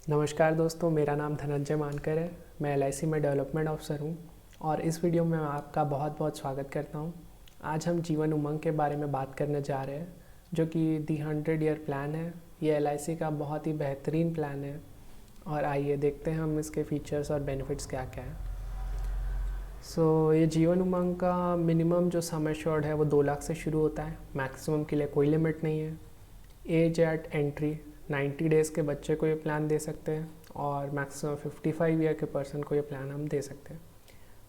नमस्कार दोस्तों, मेरा नाम धनंजय मानकर है। मैं एलआईसी में डेवलपमेंट ऑफिसर हूँ और इस वीडियो में मैं आपका बहुत बहुत स्वागत करता हूँ। आज हम जीवन उमंग के बारे में बात करने जा रहे हैं, जो कि दी 100 ईयर प्लान है। ये एलआईसी का बहुत ही बेहतरीन प्लान है और आइए देखते हैं हम इसके फीचर्स और बेनिफिट्स क्या क्या हैं। ये जीवन उमंग का मिनिमम जो सम एश्योर्ड है वो 2 लाख से शुरू होता है। मैक्सिमम के लिए कोई लिमिट नहीं है। एज एट एंट्री 90 डेज़ के बच्चे को ये प्लान दे सकते हैं और मैक्सिमम 55 ईयर के पर्सन को ये प्लान हम दे सकते हैं।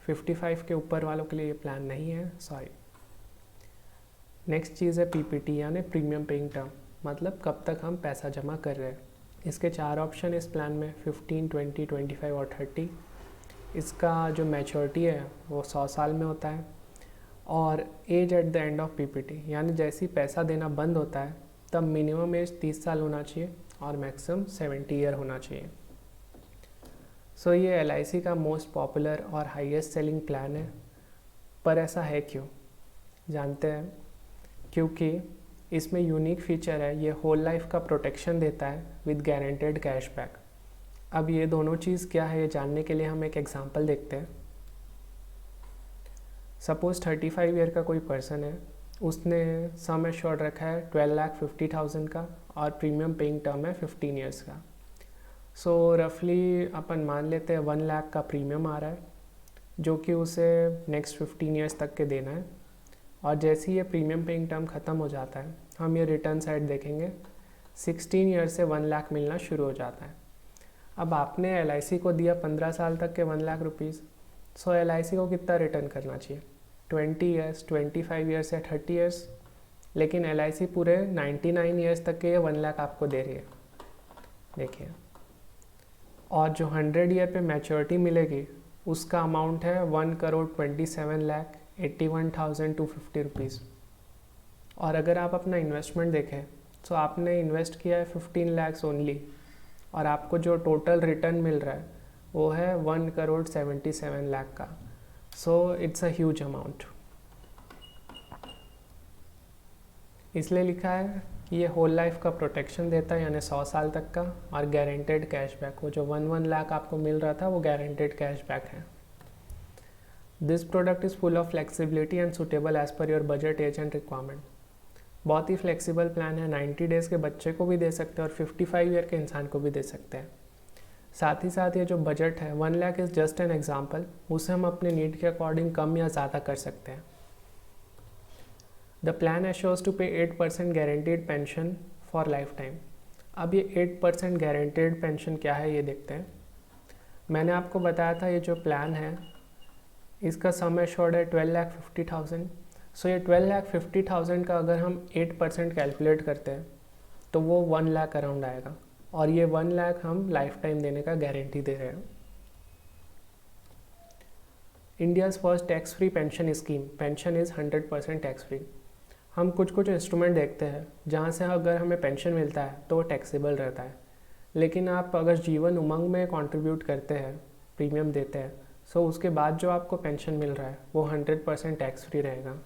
55 के ऊपर वालों के लिए ये प्लान नहीं है, सॉरी। नेक्स्ट चीज़ है पीपीटी यानी प्रीमियम पेइंग टर्म, मतलब कब तक हम पैसा जमा कर रहे हैं। इसके 4 ऑप्शन इस प्लान में 15, 20, 25 और 30। इसका जो मैच्योरिटी है वो 100 साल में होता है और as at the end of PPT यानी जैसे ही पैसा देना बंद होता है तब मिनिमम एज 30 साल होना चाहिए और मैक्सिमम 70 ईयर होना चाहिए। ये एलआईसी का मोस्ट पॉपुलर और हाईएस्ट सेलिंग प्लान है। पर ऐसा है क्यों, जानते हैं? क्योंकि इसमें यूनिक फीचर है, ये होल लाइफ का प्रोटेक्शन देता है विद गारंटेड कैशबैक। अब ये दोनों चीज़ क्या है ये जानने के लिए हम एक एग्जांपल देखते हैं। सपोज़ 35 ईयर का कोई पर्सन है, उसने सम एश्योर्ड रखा है 12,50,000 का और प्रीमियम पेइंग टर्म है 15 ईयर्स का। रफली अपन मान लेते हैं 1 लाख का प्रीमियम आ रहा है, जो कि उसे नेक्स्ट 15 ईयर्स तक के देना है। और जैसे ही ये प्रीमियम पेइंग टर्म ख़त्म हो जाता है, हम ये रिटर्न साइड देखेंगे, 16 ईयर से 1 लाख मिलना शुरू हो जाता है। अब आपने एलआईसी को दिया 15 साल तक के 1 लाख रुपीज़, एलआईसी को कितना रिटर्न करना चाहिए? 20 ईयर्स, 25 ईयर्स या 30 ईयर्स। लेकिन एलआईसी पूरे 99 ईयर्स तक के ये 1 लाख आपको दे रही है, देखिए। और जो 100 ईयर पे मैच्योरिटी मिलेगी उसका अमाउंट है 1,27,81,250 रुपीज़। और अगर आप अपना इन्वेस्टमेंट देखें तो आपने इन्वेस्ट किया है 15 लाख ओनली और आपको जो टोटल रिटर्न मिल रहा है वो है 1,77 लाख का। It's a huge amount. इसलिए लिखा है कि ये होल लाइफ का प्रोटेक्शन देता है यानी 100 साल तक का, और गारंटेड कैशबैक, वो जो 1 लाख आपको मिल रहा था वो गारंटेड कैशबैक है। This product is full of flexibility and suitable as per your budget, age and requirement. बहुत ही फ्लेक्सिबल प्लान है। 90 डेज़ के बच्चे को भी दे सकते हैं और 55 ईयर के इंसान को भी दे सकते हैं। साथ ही साथ ये जो बजट है 1 lakh is just an example, उसे हम अपने नीड के अकॉर्डिंग कम या ज़्यादा कर सकते हैं। द प्लान एश्योर्स टू पे 8% guaranteed pension for life time. अब ये 8% गारंटीड पेंशन क्या है ये देखते हैं। मैंने आपको बताया था ये जो प्लान है इसका सम एश्योर्ड है 12,50,000। ये 12,50,000 का अगर हम 8% कैलकुलेट करते हैं तो वो 1 लाख अराउंड आएगा, और ये 1 लाख हम लाइफ टाइम देने का गारंटी दे रहे हैं। India's first tax free pension scheme, pension is 100% tax free. हम कुछ इंस्ट्रूमेंट देखते हैं जहाँ से अगर हमें पेंशन मिलता है तो वो टैक्सेबल रहता है, लेकिन आप अगर जीवन उमंग में कंट्रीब्यूट करते हैं, प्रीमियम देते हैं, उसके बाद जो आपको पेंशन मिल रहा है वो 100% टैक्स फ्री रहेगा।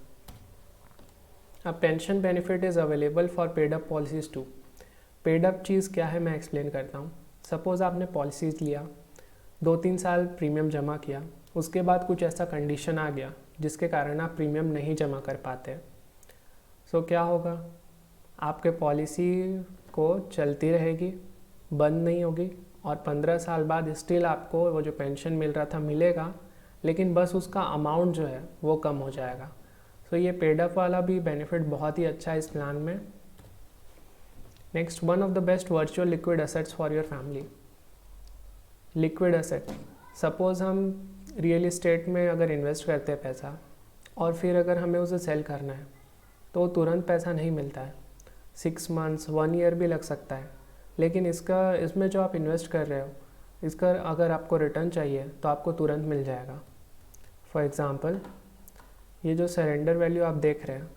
अब pension benefit is available for paid up policies too. Paid up चीज़ क्या है मैं एक्सप्लेन करता हूँ। सपोज़ आपने पॉलिसीज़ लिया, 2-3 साल प्रीमियम जमा किया, उसके बाद कुछ ऐसा कंडीशन आ गया जिसके कारण आप प्रीमियम नहीं जमा कर पाते। क्या होगा? आपके पॉलिसी को चलती रहेगी, बंद नहीं होगी, और 15 साल बाद स्टिल आपको वो जो पेंशन मिल रहा था मिलेगा, लेकिन बस उसका अमाउंट जो है वो कम हो जाएगा। ये पेड अप वाला भी बेनिफिट बहुत ही अच्छा है इस प्लान में। Next, one of the best virtual liquid assets for your family. Liquid asset, suppose हम रियल इस्टेट में अगर इन्वेस्ट करते हैं पैसा और फिर अगर हमें उसे सेल करना है तो तुरंत पैसा नहीं मिलता है, 6 मंथ्स 1 ईयर भी लग सकता है। लेकिन इसमें जो आप इन्वेस्ट कर रहे हो इसका अगर आपको रिटर्न चाहिए तो आपको तुरंत मिल जाएगा। फॉर एग्ज़ाम्पल, ये जो सरेंडर वैल्यू आप देख रहे हैं,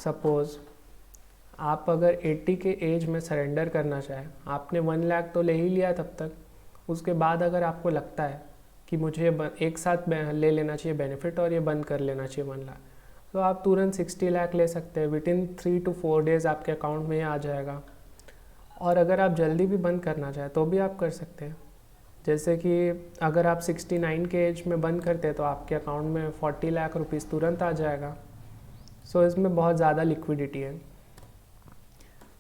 सपोज़ आप अगर 80 के एज में सरेंडर करना चाहें, आपने 1 लाख तो ले ही लिया तब तक, उसके बाद अगर आपको लगता है कि मुझे एक साथ ले लेना चाहिए बेनिफिट और ये बंद कर लेना चाहिए 1 लाख, तो आप तुरंत 60 लाख ले सकते हैं। विद इन 3 to 4 डेज़ आपके अकाउंट में ये आ जाएगा। और अगर आप जल्दी भी बंद करना चाहें तो भी आप कर सकते हैं। जैसे कि अगर आप 69 के एज में बंद करते हैं तो आपके अकाउंट में 40 लाख रुपीस तुरंत आ जाएगा। सो इसमें बहुत ज़्यादा लिक्विडिटी है।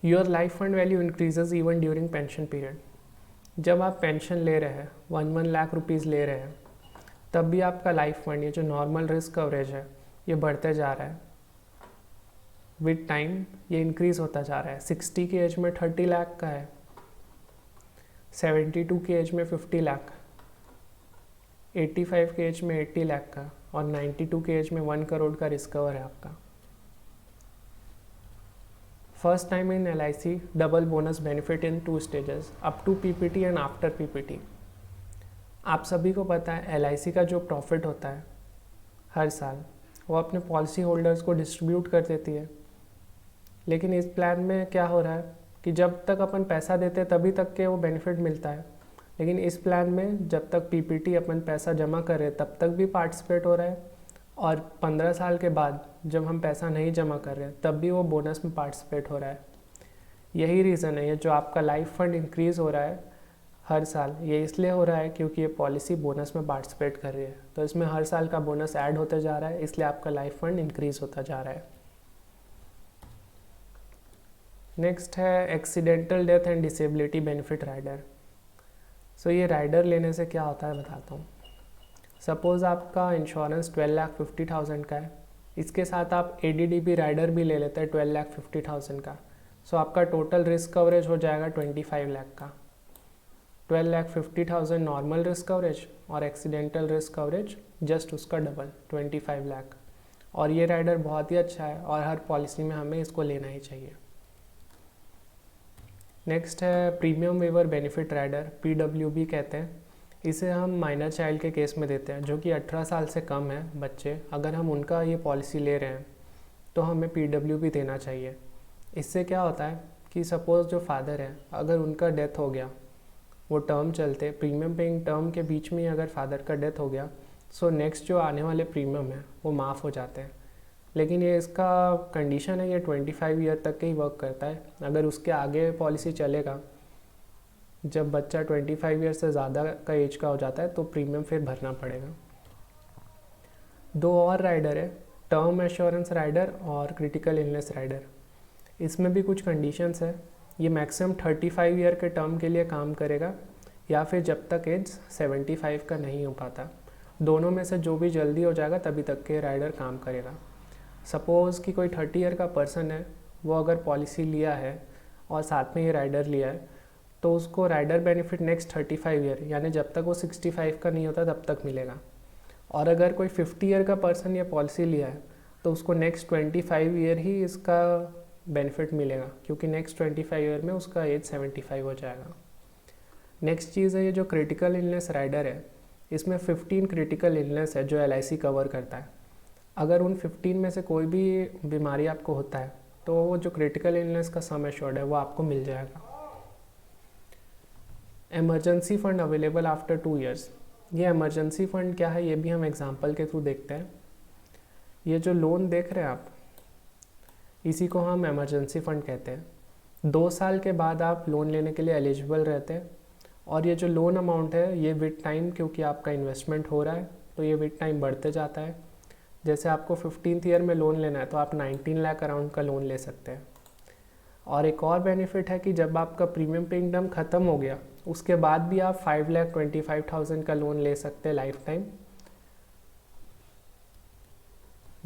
Your life fund value increases even during pension period. जब आप पेंशन ले रहे हैं 1 लाख रुपीज़ ले रहे हैं, तब भी आपका लाइफ फंड, ये जो नॉर्मल रिस्क कवरेज है, ये बढ़ते जा रहा है। विद टाइम ये इंक्रीज़ होता जा रहा है। 60 की एज में 30 लाख का है, 72 की एज में 50 लाख, 85 के एज में 80 लाख का, और 92 के एज में 1 करोड़ का रिस्क कवर है आपका। First time in LIC double bonus benefit in 2 stages, up to PPT and after PPT। आप सभी को पता है LIC का जो प्रॉफिट होता है हर साल, वो अपने पॉलिसी होल्डर्स को डिस्ट्रीब्यूट कर देती है। लेकिन इस प्लान में क्या हो रहा है कि जब तक अपन पैसा देते हैं तभी तक के वो बेनिफिट मिलता है, लेकिन इस प्लान में जब तक PPT अपन पैसा जमा कर रहे तब तक भी पार्टिसिपेट हो रहा है, और 15 साल के बाद जब हम पैसा नहीं जमा कर रहे तब भी वो बोनस में पार्टिसिपेट हो रहा है। यही रीज़न है, ये जो आपका लाइफ फंड इंक्रीज़ हो रहा है हर साल, ये इसलिए हो रहा है क्योंकि ये पॉलिसी बोनस में पार्टिसिपेट कर रही है। तो इसमें हर साल का बोनस ऐड होते जा रहा है, इसलिए आपका लाइफ फंड इंक्रीज़ होता जा रहा है। नेक्स्ट है accidental death and disability benefit rider. So ये राइडर लेने से क्या होता है बताता हूँ। सपोज़ आपका इंश्योरेंस 12,50,000 का है, इसके साथ आप ADDB राइडर भी ले लेते हैं 12,50,000 का। सो आपका टोटल रिस्क कवरेज हो जाएगा 25 लाख का। 12,50,000 नॉर्मल रिस्क कवरेज और एक्सीडेंटल रिस्क कवरेज जस्ट उसका डबल 25 लाख। और ये राइडर बहुत ही अच्छा है और हर पॉलिसी में हमें इसको लेना ही चाहिए। नेक्स्ट है premium waiver benefit rider, PWB कहते हैं। इसे हम माइनर चाइल्ड के केस में देते हैं, जो कि 18 साल से कम है बच्चे। अगर हम उनका ये पॉलिसी ले रहे हैं तो हमें PWB देना चाहिए। इससे क्या होता है कि सपोज़ जो फादर है, अगर उनका डेथ हो गया, वो टर्म चलते प्रीमियम पेइंग टर्म के बीच में अगर फादर का डेथ हो गया, सो नेक्स्ट जो आने वाले प्रीमियम है वो माफ़ हो जाते हैं। लेकिन ये इसका कंडीशन है, ये 25 ईयर तक के ही वर्क करता है। अगर उसके आगे पॉलिसी चलेगा, जब बच्चा 25 ईयर से ज़्यादा का एज का हो जाता है, तो प्रीमियम फिर भरना पड़ेगा। 2 और राइडर है, टर्म एश्योरेंस राइडर और क्रिटिकल इलनेस राइडर। इसमें भी कुछ कंडीशंस है। ये मैक्सिमम 35 ईयर के टर्म के लिए काम करेगा, या फिर जब तक एज 75 का नहीं हो पाता। दोनों में से जो भी जल्दी हो जाएगा तभी तक के राइडर काम करेगा। सपोज़ कि कोई 30 ईयर का पर्सन है, वो अगर पॉलिसी लिया है और साथ में ये राइडर लिया है, तो उसको राइडर बेनिफिट नेक्स्ट 35 ईयर, यानी जब तक वो 65 का नहीं होता तब तक मिलेगा। और अगर कोई 50 ईयर का पर्सन ये पॉलिसी लिया है, तो उसको नेक्स्ट 25 ईयर ही इसका बेनिफिट मिलेगा, क्योंकि नेक्स्ट 25 ईयर में उसका एज 75 हो जाएगा। नेक्स्ट चीज़ है ये जो क्रिटिकल इलनेस राइडर है, इसमें 15 क्रिटिकल इलनेस है जो LIC कवर करता है। अगर उन 15 में से कोई भी बीमारी आपको होता है, तो वो जो क्रिटिकल इलनेस का सम एश्योर्ड है वो आपको मिल जाएगा। Emergency fund available after 2 years. ये इमरजेंसी फ़ंड क्या है, ये भी हम एग्जांपल के थ्रू देखते हैं। ये जो लोन देख रहे हैं आप, इसी को हम इमरजेंसी फ़ंड कहते हैं। 2 साल के बाद आप लोन लेने के लिए एलिजिबल रहते हैं, और ये जो लोन अमाउंट है ये विद टाइम, क्योंकि आपका इन्वेस्टमेंट हो रहा है तो ये विद टाइम बढ़ते जाता है। जैसे आपको 15th ईयर में लोन लेना है तो आप 19 लाख अराउंड का लोन ले सकते हैं। और एक और बेनिफिट है कि जब आपका प्रीमियम पेइंग टर्म ख़त्म हो गया, उसके बाद भी आप 5,25,000 का लोन ले सकते हैं लाइफ टाइम।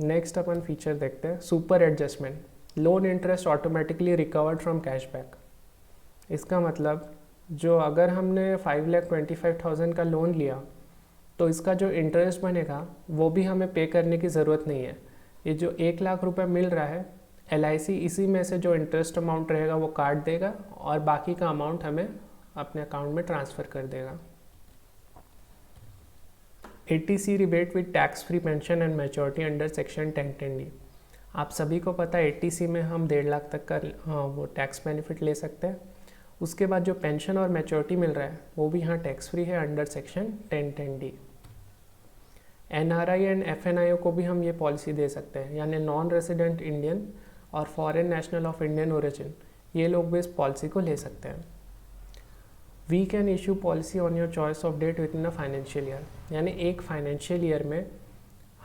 नेक्स्ट अपन फीचर देखते हैं, super adjustment. Loan interest automatically recovered from cashback. इसका मतलब जो अगर हमने 5,25,000 का लोन लिया, तो इसका जो इंटरेस्ट बनेगा वो भी हमें पे करने की ज़रूरत नहीं है। ये जो 1 लाख रुपए मिल रहा है, LIC इसी में से जो इंटरेस्ट अमाउंट रहेगा वो काट देगा, और बाकी का अमाउंट हमें अपने अकाउंट में ट्रांसफ़र कर देगा। ATC rebate with tax free pension and maturity under section 1010D। आप सभी को पता है ATC में हम 1.5 लाख तक का वो टैक्स बेनिफिट ले सकते हैं। उसके बाद जो पेंशन और मैच्योरिटी मिल रहा है वो भी यहाँ टैक्स फ्री है under section 1010D। NRI and FNIO को भी हम ये पॉलिसी दे सकते हैं, यानी नॉन रेजिडेंट इंडियन और foreign national of Indian origin. ये लोग भी इस पॉलिसी को ले सकते हैं। We can issue policy on your choice of date within a financial year, यानी एक फाइनेंशियल ईयर में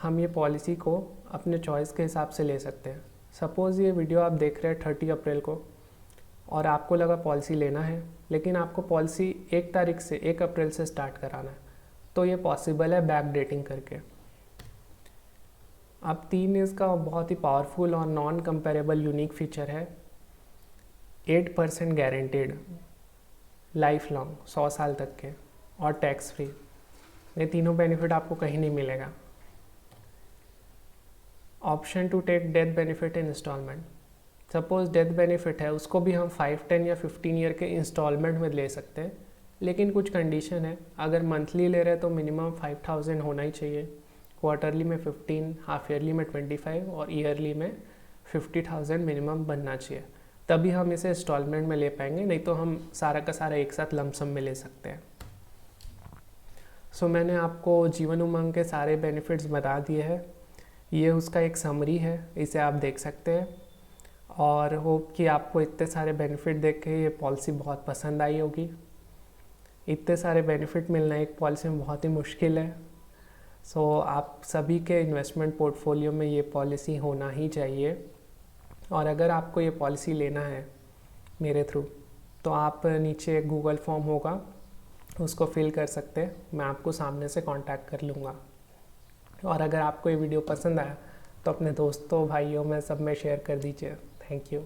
हम ये पॉलिसी को अपने चॉइस के हिसाब से ले सकते हैं। सपोज़ ये वीडियो आप देख रहे हैं 30 अप्रैल को और आपको लगा पॉलिसी लेना है, लेकिन आपको पॉलिसी 1 तारीख से 1 अप्रैल से स्टार्ट कराना है, तो ये पॉसिबल है बैक डेटिंग करके। अब 3 इसका बहुत ही पावरफुल और नॉन कंपेरेबल यूनिक फीचर है 8% गारंटेड लाइफ लॉन्ग 100 साल तक के और टैक्स फ्री। ये तीनों बेनिफिट आपको कहीं नहीं मिलेगा। Option to take death benefit in instalment, suppose death benefit है उसको भी हम 5, 10 या 15 ईयर के इंस्टॉलमेंट में ले सकते हैं, लेकिन कुछ कंडीशन है। अगर मंथली ले रहे हैं तो मिनिमम 5000 होना ही चाहिए, क्वार्टरली में 15, हाफ ईयरली में 25 और ईयरली में 50,000 मिनिमम बनना चाहिए, तभी हम इसे इंस्टॉलमेंट में ले पाएंगे, नहीं तो हम सारा का सारा एक साथ लमसम में ले सकते हैं। सो मैंने आपको जीवन उमंग के सारे बेनिफिट्स बता दिए हैं। ये उसका एक समरी है, इसे आप देख सकते हैं और होप कि आपको इतने सारे बेनिफिट देख के ये पॉलिसी बहुत पसंद आई होगी। इतने सारे बेनिफिट मिलना एक पॉलिसी में बहुत ही मुश्किल है। सो आप सभी के इन्वेस्टमेंट पोर्टफोलियो में ये पॉलिसी होना ही चाहिए। और अगर आपको ये पॉलिसी लेना है मेरे थ्रू, तो आप नीचे गूगल फॉर्म होगा उसको फिल कर सकते हैं, मैं आपको सामने से कांटेक्ट कर लूँगा। और अगर आपको ये वीडियो पसंद आया तो अपने दोस्तों, भाइयों में सब में शेयर कर दीजिए। Thank you.